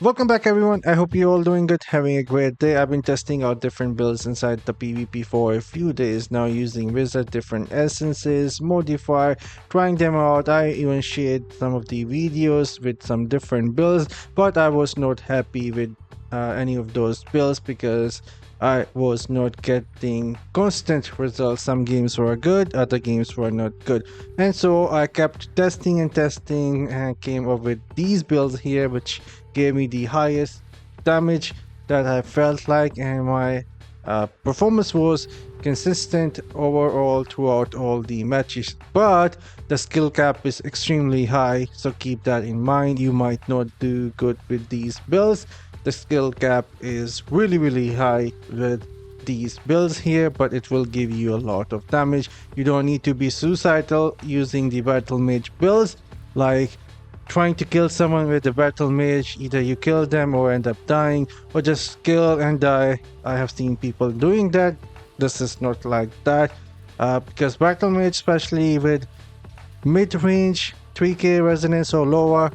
Welcome back everyone, I hope you're all doing good, having a great day. I've been testing out different builds inside the PvP for a few days now using wizard, different essences, modifier, trying them out. I even shared some of the videos with some different builds, but I was not happy with any of those builds because I was not getting constant results. Some games were good, other games were not good. And so I kept testing and testing and came up with these builds here, which gave me the highest damage that I felt like, and my performance was consistent overall throughout all the matches. But the skill cap is extremely high, so keep that in mind. You might not do good with these builds. The skill cap is really high with these builds here, but it will give you a lot of damage. You don't need to be suicidal using the battle mage builds, like trying to kill someone with a battle mage. Either you kill them or end up dying, or just kill and die. I have seen people doing that. This is not like that, because battle mage, especially with mid-range 3k resonance or lower,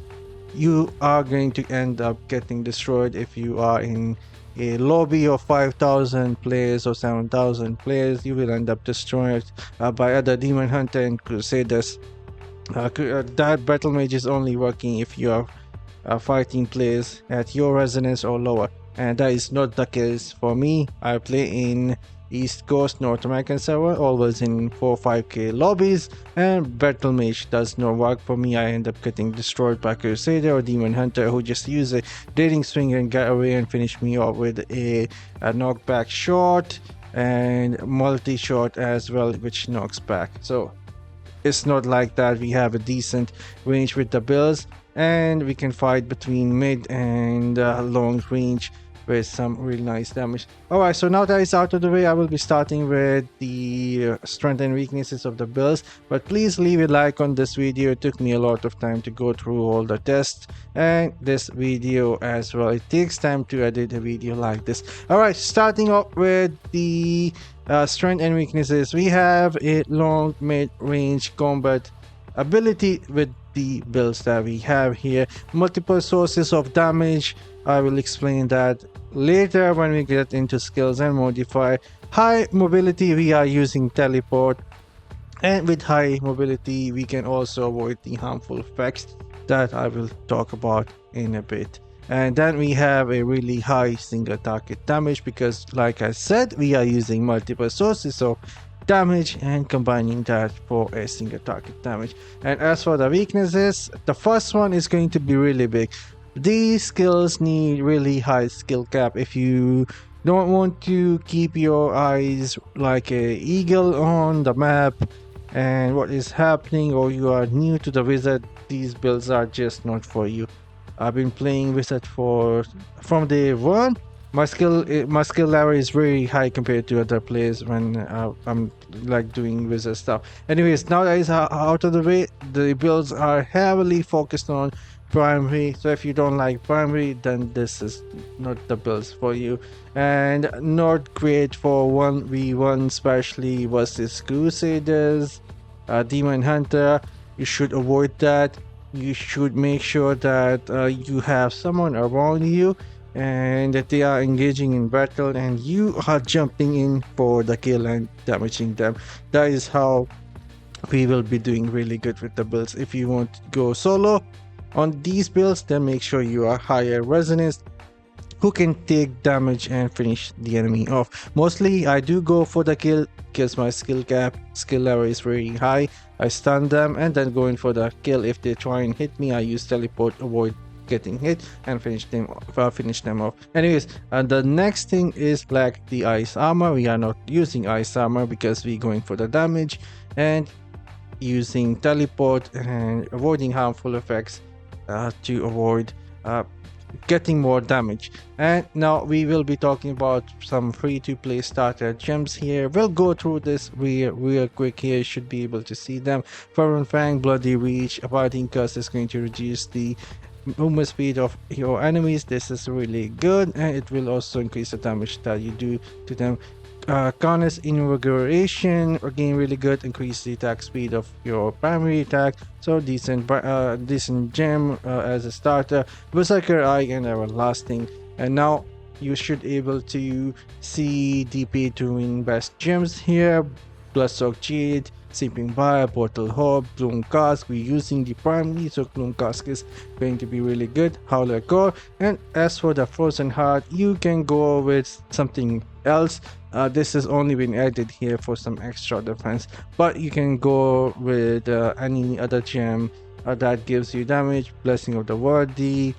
you are going to end up getting destroyed. If you are in a lobby of 5,000 players or 7,000 players, you will end up destroyed by other demon hunter and crusaders. That battle mage is only working if you are fighting players at your resonance or lower, and that is not the case for me. I play in East Coast North American server, always in 4-5k lobbies, and battle mage does not work for me. I end up getting destroyed by crusader or demon hunter who just use a dating swing and get away and finish me off with a knockback shot and multi-shot as well, which knocks back. So it's not like that. We have a decent range with the builds, and we can fight between mid and long range with some really nice damage. Alright, so now that is out of the way, I will be starting with the strength and weaknesses of the builds. But please leave a like on this video. It took me a lot of time to go through all the tests and this video as well. It takes time to edit a video like this. Alright, starting off with the strength and weaknesses. We have a long mid-range combat ability with the builds that we have here. Multiple sources of damage. I will explain that later when we get into skills and modify. High mobility, we are using teleport, and with high mobility we can also avoid the harmful effects that I will talk about in a bit. And then we have a really high single target damage because, like I said, we are using multiple sources of damage and combining that for a single target damage. And as for the weaknesses, the first one is going to be really big. These skills need really high skill cap. If you don't want to keep your eyes like a eagle on the map and what is happening, or you are new to the wizard, these builds are just not for you. I've been playing wizard from day one. My skill level is very high compared to other players when I'm like doing wizard stuff. Anyways, now that is out of the way, the builds are heavily focused on primary. So if you don't like primary, then this is not the builds for you, and not great for 1v1, especially versus crusaders, demon hunter. You should avoid that. You should make sure that you have someone around you and that they are engaging in battle and you are jumping in for the kill and damaging them. That is how we will be doing really good with the builds. If you want to go solo on these builds, then make sure you are higher resonance, who can take damage and finish the enemy off. Mostly I do go for the kill because my skill level is very high. I stun them and then go in for the kill. If they try and hit me, I use teleport, avoid getting hit, and finish them off. Anyways, and the next thing is like the ice armor. We are not using ice armor because we're going for the damage and using teleport and avoiding harmful effects to avoid getting more damage. And now we will be talking about some free to play starter gems here. We'll go through this real quick here. You should be able to see them. Fervent Fang, Bloody Reach, Abiding Curse is going to reduce the movement speed of your enemies. This is really good, and it will also increase the damage that you do to them. Karness Invigoration, again really good, increase the attack speed of your primary attack, so decent gem as a starter. Berserker Eye and Everlasting, and now you should able to see the pay to win best gems here. Bloodsock Jade, Sleeping Bar, Portal Hub, Gloom Cask. We're using the primary, so Gloom Cask is going to be really good. Howler Core, and as for the Frozen Heart, you can go with something else. This has only been added here for some extra defense, but you can go with any other gem that gives you damage. Blessing of the Worthy,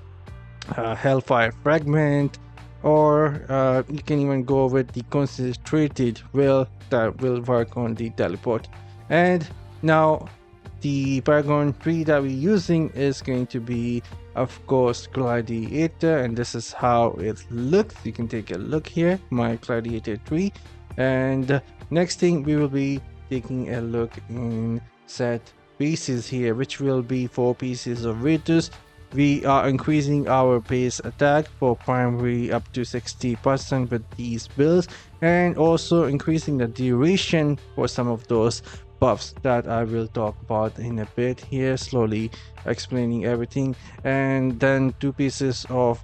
Hellfire Fragment, or you can even go with the Concentrated Will that will work on the teleport. And now the Paragon Tree that we're using is going to be, of course, Gladiator, and this is how it looks. You can take a look here, my Gladiator tree. And next thing, we will be taking a look in set pieces here, which will be 4 pieces of Ritus. We are increasing our base attack for primary up to 60% with these builds, and also increasing the duration for some of those buffs that I will talk about in a bit here, slowly explaining everything. And then 2 pieces of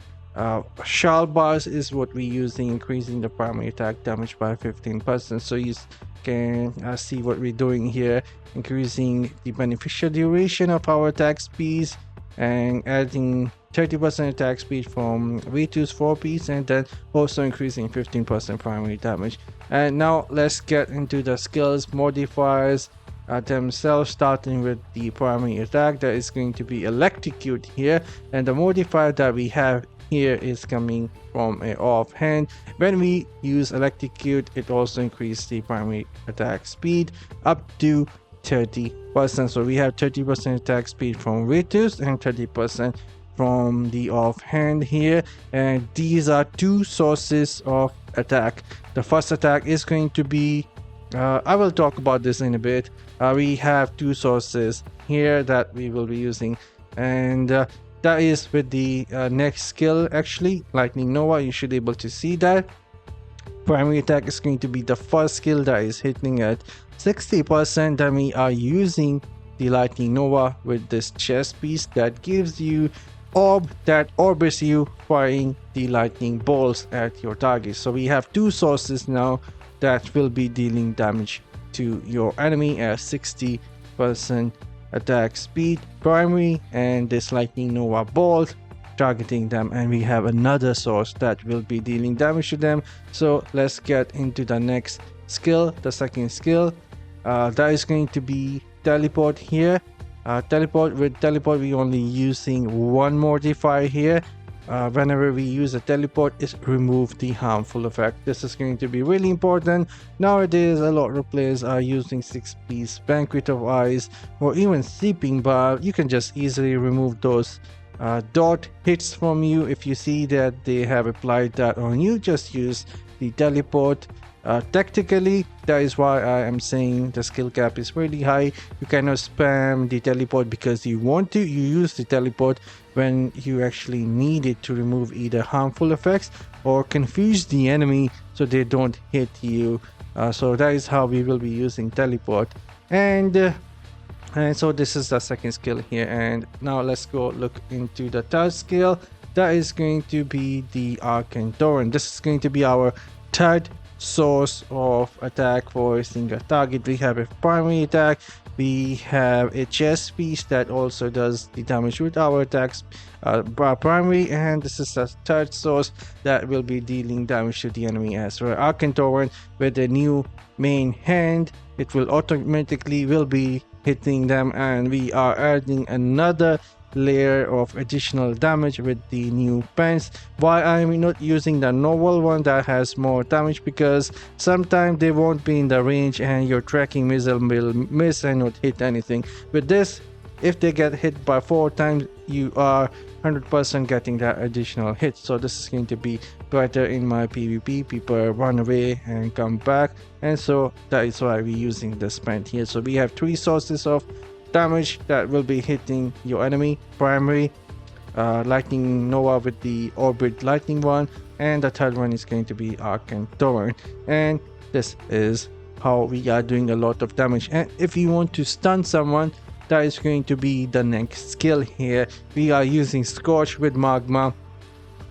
Shal bars is what we're using, increasing the primary attack damage by 15%. So you can see what we're doing here, increasing the beneficial duration of our attack speeds and adding 30% attack speed from V2's 4 piece, and then also increasing 15% primary damage. And now let's get into the skills modifiers themselves, starting with the primary attack. That is going to be Electrocute here, and the modifier that we have here is coming from a offhand. When we use Electrocute, it also increases the primary attack speed up to 30%. So we have 30% attack speed from Ritus and 30% from the offhand here, and these are 2 sources of attack. The first attack is going to be I will talk about this in a bit. We have 2 sources here that we will be using, and that is with the next skill, actually, Lightning Nova. You should be able to see that primary attack is going to be the first skill that is hitting at 60%. Then we are using the Lightning Nova with this chest piece that gives you orb that orbits you, firing the lightning bolts at your target. So we have 2 sources now that will be dealing damage to your enemy at 60% attack speed primary, and this Lightning Nova bolt targeting them, and we have another source that will be dealing damage to them. So let's get into the next skill, the second skill. That is going to be Teleport here. With teleport we only using 1 modifier here. Whenever we use a teleport, is remove the harmful effect. This is going to be really important. Nowadays a lot of players are using 6-piece Banquet of Eyes or even Sleeping Bar. You can just easily remove those dot hits from you. If you see that they have applied that on you, just use the teleport. Tactically, that is why I am saying the skill cap is really high. You cannot spam the teleport because you want to. You use the teleport when you actually need it to remove either harmful effects or confuse the enemy so they don't hit you. So that is how we will be using teleport. And so this is the second skill here. And now let's go look into the third skill. That is going to be the Arcane Torrent. This is going to be our third source of attack for a single target. We have a primary attack, we have a chest piece that also does the damage with our attacks primary, and this is a third source that will be dealing damage to the enemy as well. Arcane Torrent with the new main hand, it will automatically will be hitting them, and we are adding another layer of additional damage with the new pens. Why I'm not using the novel one that has more damage? Because sometimes they won't be in the range and your tracking missile will miss and not hit anything. With this, if they get hit by 4 times, you are 100% getting that additional hit. So this is going to be better in my PvP. People run away and come back, and so that is why we're using this pen here. So we have 3 sources of damage that will be hitting your enemy. Primary, Lightning Nova with the Orbit Lightning one, and the third one is going to be Arcane Torrent. And This is how we are doing a lot of damage. And if you want to stun someone, that is going to be the next skill here. We are using Scorch with Magma.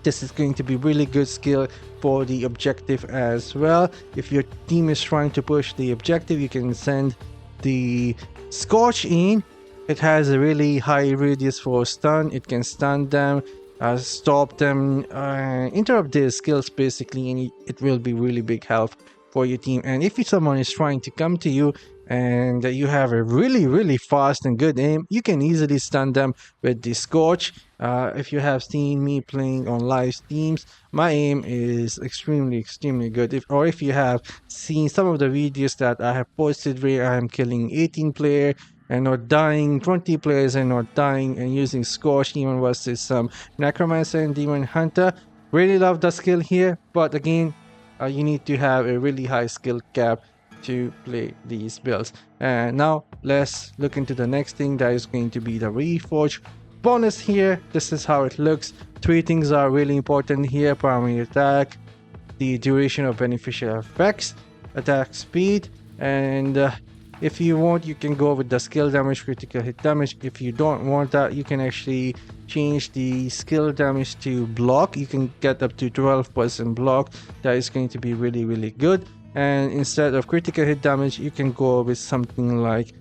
This is going to be really good skill for the objective as well. If your team is trying to push the objective, you can send the Scorch in. It has a really high radius for stun. It can stun them, stop them, interrupt their skills basically, and it will be really big help for your team. And if someone is trying to come to you and you have a really fast and good aim, you can easily stun them with the Scorch. If you have seen me playing on live streams, my aim is extremely good. If you have seen some of the videos that I have posted where I am killing 18 player and not dying, 20 players and not dying, and using Scorch even versus some Necromancer and Demon Hunter, really love the skill here. But again, you need to have a really high skill cap to play these builds. And now let's look into the next thing, that is going to be the Reforge bonus here. This is how it looks. Three things are really important here: primary attack, the duration of beneficial effects, attack speed, and if you want, you can go with the skill damage, critical hit damage. If you don't want that, you can actually change the skill damage to block. You can get up to 12% block. That is going to be really good. And instead of critical hit damage, you can go with something like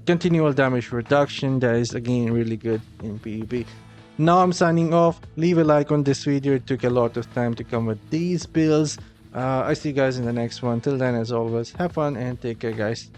continual damage reduction. That is again really good in PvP. Now I'm signing off. Leave a like on this video. It took a lot of time to come with these builds. I see you guys in the next one. Till then, as always, have fun and take care, guys.